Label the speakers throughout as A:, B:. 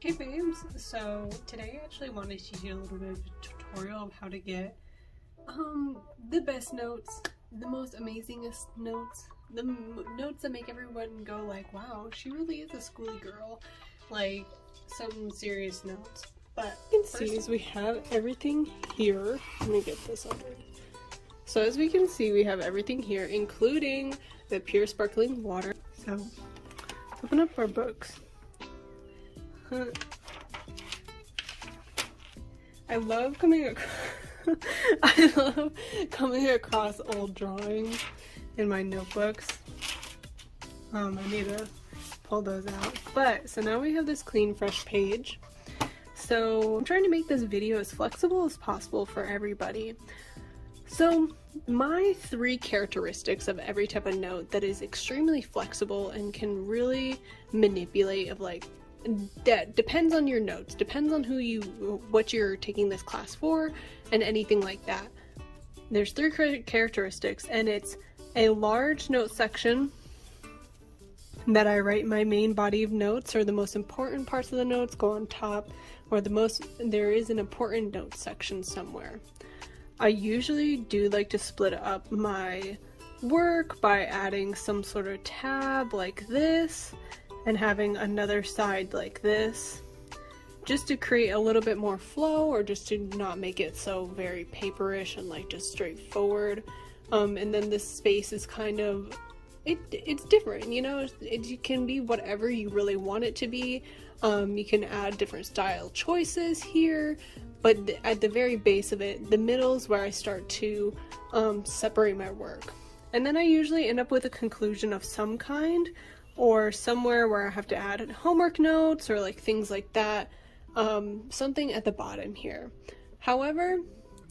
A: Hey babes, so today I actually wanted to teach you a little bit of a tutorial of how to get the best notes, the most amazingest notes, the notes that make everyone go like, wow, she really is a schooly girl, like some serious notes. But
B: you can see is we have everything here. Let me get this under. So as we can see, we have everything here, including the pure sparkling water. So let's open up our books. I love coming across old drawings in my notebooks. I need to pull those out. But so now we have this clean, fresh page. So I'm trying to make this video as flexible as possible for everybody. So my 3 characteristics of every type of note that is extremely flexible and can really manipulate of like, that depends on your notes, depends on what you're taking this class for, and anything like that. There's 3 characteristics, and it's a large note section that I write my main body of notes, or the most important parts of the notes go on top, or there is an important note section somewhere. I usually do like to split up my work by adding some sort of tab like this, and having another side like this, just to create a little bit more flow, or just to not make it so very paperish and like just straightforward. And then this space is kind of, it's different, you know, it can be whatever you really want it to be. You can add different style choices here, but at the very base of it, the middle is where I start to separate my work. And then I usually end up with a conclusion of some kind, or somewhere where I have to add homework notes or like things like that, something at the bottom here. However,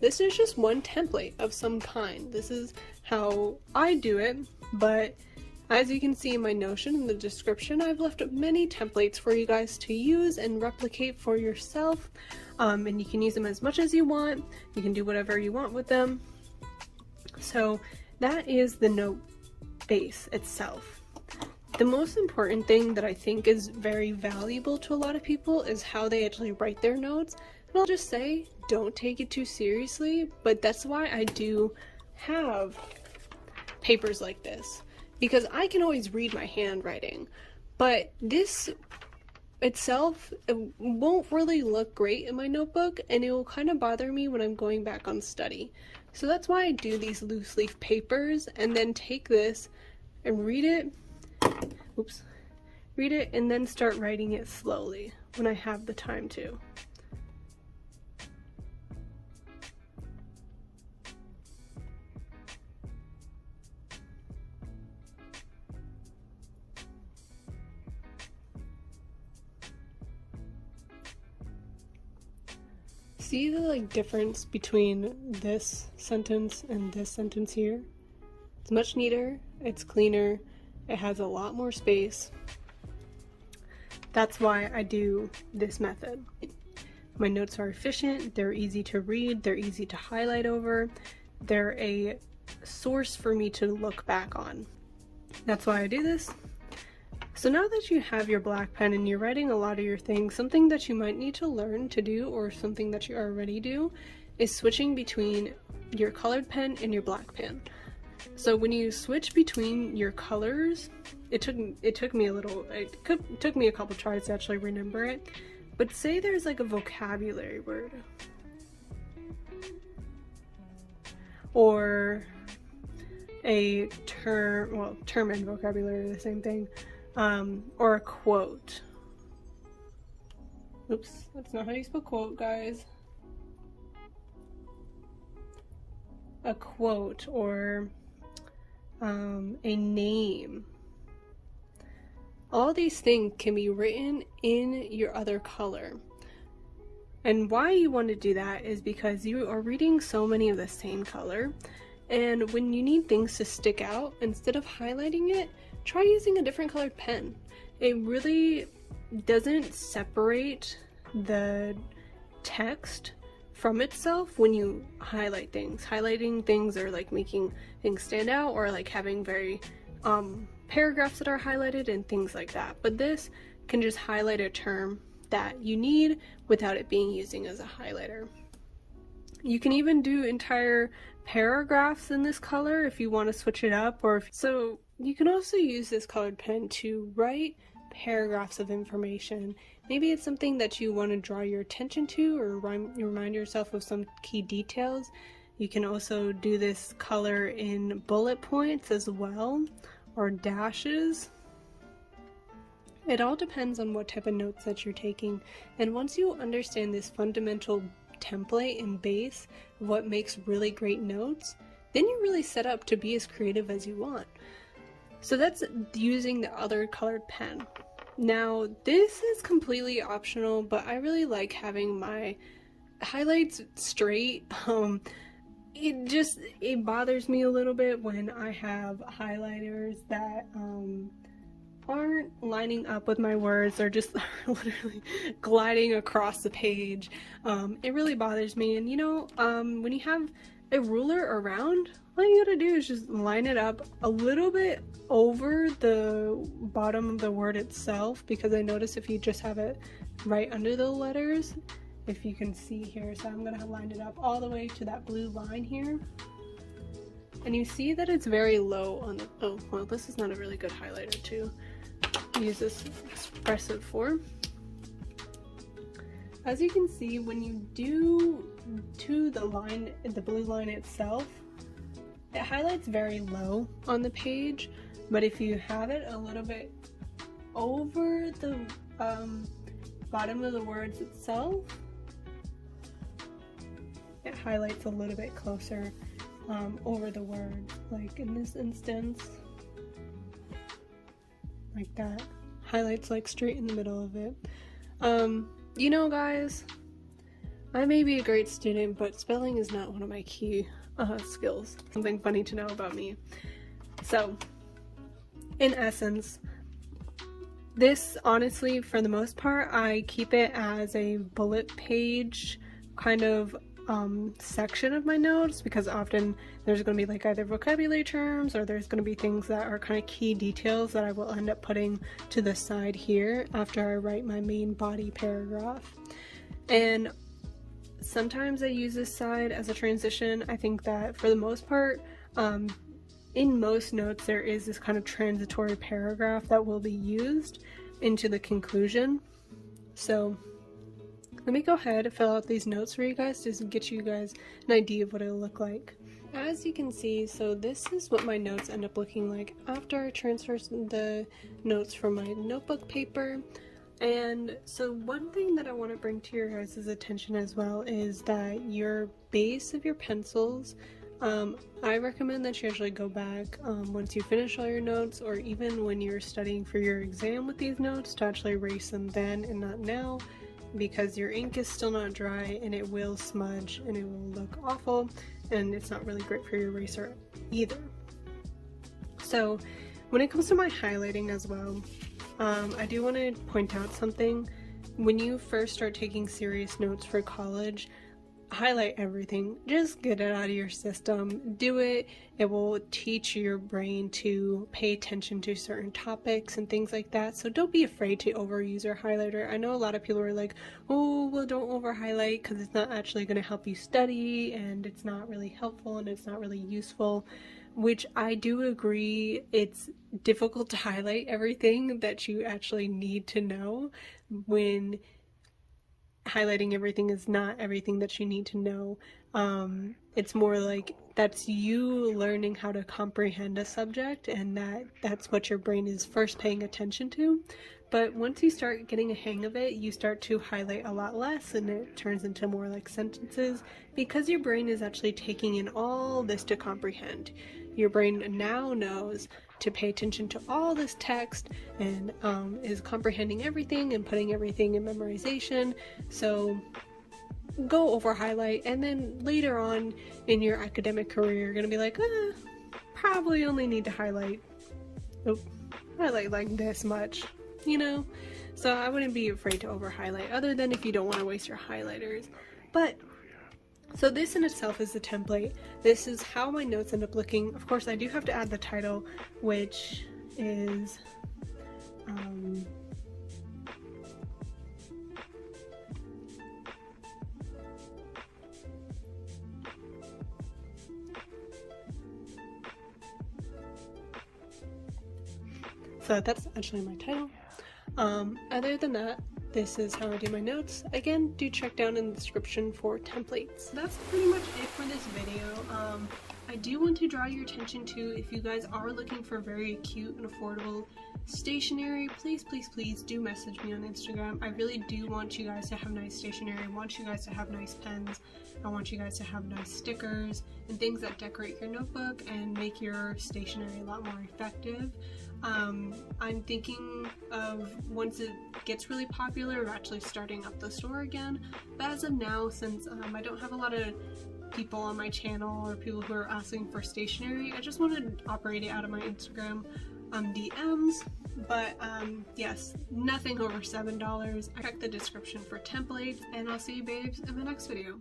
B: this is just one template of some kind. This is how I do it, but as you can see in my Notion in the description, I've left many templates for you guys to use and replicate for yourself, and you can use them as much as you want. You can do whatever you want with them. So that is the note base itself. The most important thing that I think is very valuable to a lot of people is how they actually write their notes. And I'll just say, don't take it too seriously, but that's why I do have papers like this, because I can always read my handwriting, but this itself, it won't really look great in my notebook, and it will kind of bother me when I'm going back on study. So that's why I do these loose leaf papers, and then take this and read it, and then start writing it slowly when I have the time to. See the like difference between this sentence and this sentence here? It's much neater, it's cleaner, it has a lot more space. That's why I do this method. My notes are efficient, they're easy to read, they're easy to highlight over, they're a source for me to look back on. That's why I do this. So now that you have your black pen and you're writing a lot of your things, something that you might need to learn to do, or something that you already do, is switching between your colored pen and your black pen. So when you switch between your colors, it took me a couple tries to actually remember it, but say there's like a vocabulary word, or a term, well, term and vocabulary are the same thing, or a quote. Oops, that's not how you spell quote, guys. A quote, or a name. All these things can be written in your other color. And why you want to do that is because you are reading so many of the same color, and when you need things to stick out, instead of highlighting it, try using a different colored pen. It really doesn't separate the text from itself when you highlight things. Highlighting things are like making things stand out, or like having very paragraphs that are highlighted and things like that. But this can just highlight a term that you need without it being using as a highlighter. You can even do entire paragraphs in this color if you want to switch it up, so you can also use this colored pen to write paragraphs of information. Maybe it's something that you want to draw your attention to or remind yourself of some key details. You can also do this color in bullet points as well, or dashes. It all depends on what type of notes that you're taking, and once you understand this fundamental template and base of what makes really great notes, then you're really set up to be as creative as you want. So that's using the other colored pen. Now this is completely optional, but I really like having my highlights straight. It bothers me a little bit when I have highlighters that aren't lining up with my words or just literally gliding across the page. It really bothers me. And you know, when you have a ruler around, all you gotta do is just line it up a little bit over the bottom of the word itself, because I notice if you just have it right under the letters, if you can see here, so I'm gonna line it up all the way to that blue line here. And you see that it's very low on the, oh, well, this is not a really good highlighter to use this expressive for. As you can see, when you do to the line, the blue line itself, it highlights very low on the page, but if you have it a little bit over the bottom of the words itself, it highlights a little bit closer over the word, like in this instance, like that. Highlights like straight in the middle of it. You know, guys, I may be a great student, but spelling is not one of my key skills. Something funny to know about me. So, in essence, this, honestly, for the most part, I keep it as a bullet page kind of section of my notes, because often there's going to be like either vocabulary terms or there's going to be things that are kind of key details that I will end up putting to the side here after I write my main body paragraph. And sometimes I use this side as a transition. I think that for the most part, in most notes there is this kind of transitory paragraph that will be used into the conclusion. So let me go ahead and fill out these notes for you guys to get you guys an idea of what it'll look like. As you can see, so this is what my notes end up looking like after I transfer the notes from my notebook paper. And so one thing that I want to bring to your guys' attention as well is that your base of your pencils, I recommend that you actually go back once you finish all your notes, or even when you're studying for your exam with these notes, to actually erase them then and not now, because your ink is still not dry and it will smudge and it will look awful, and it's not really great for your eraser either. So when it comes to my highlighting as well, I do want to point out something. When you first start taking serious notes for college, highlight everything. Just get it out of your system. Do it. It will teach your brain to pay attention to certain topics and things like that. So don't be afraid to overuse your highlighter. I know a lot of people are like, oh, well, don't over highlight because it's not actually going to help you study and it's not really helpful and it's not really useful, which I do agree. It's difficult to highlight everything that you actually need to know when highlighting everything is not everything that you need to know. It's more like that's you learning how to comprehend a subject, and that's what your brain is first paying attention to. But once you start getting a hang of it, you start to highlight a lot less and it turns into more like sentences, because your brain is actually taking in all this to comprehend. Your brain now knows to pay attention to all this text and is comprehending everything and putting everything in memorization. So go over highlight, and then later on in your academic career you're gonna be like, probably only need to highlight like this much, you know? So I wouldn't be afraid to over highlight, other than if you don't want to waste your highlighters. But so this in itself is the template. This is how my notes end up looking. Of course, I do have to add the title, which is So that's actually my title. Other than that, this is how I do my notes. Again, do check down in the description for templates.
A: That's pretty much it for this video. I do want to draw your attention to, if you guys are looking for very cute and affordable stationery, please do message me on Instagram. I really do want you guys to have nice stationery. I want you guys to have nice pens. I want you guys to have nice stickers and things that decorate your notebook and make your stationery a lot more effective. I'm thinking of, once it gets really popular, of actually starting up the store again. But as of now, since I don't have a lot of people on my channel or people who are asking for stationery, I just want to operate it out of my Instagram DMs. But yes, nothing over $7. Check the description for templates, and I'll see you babes in my next video.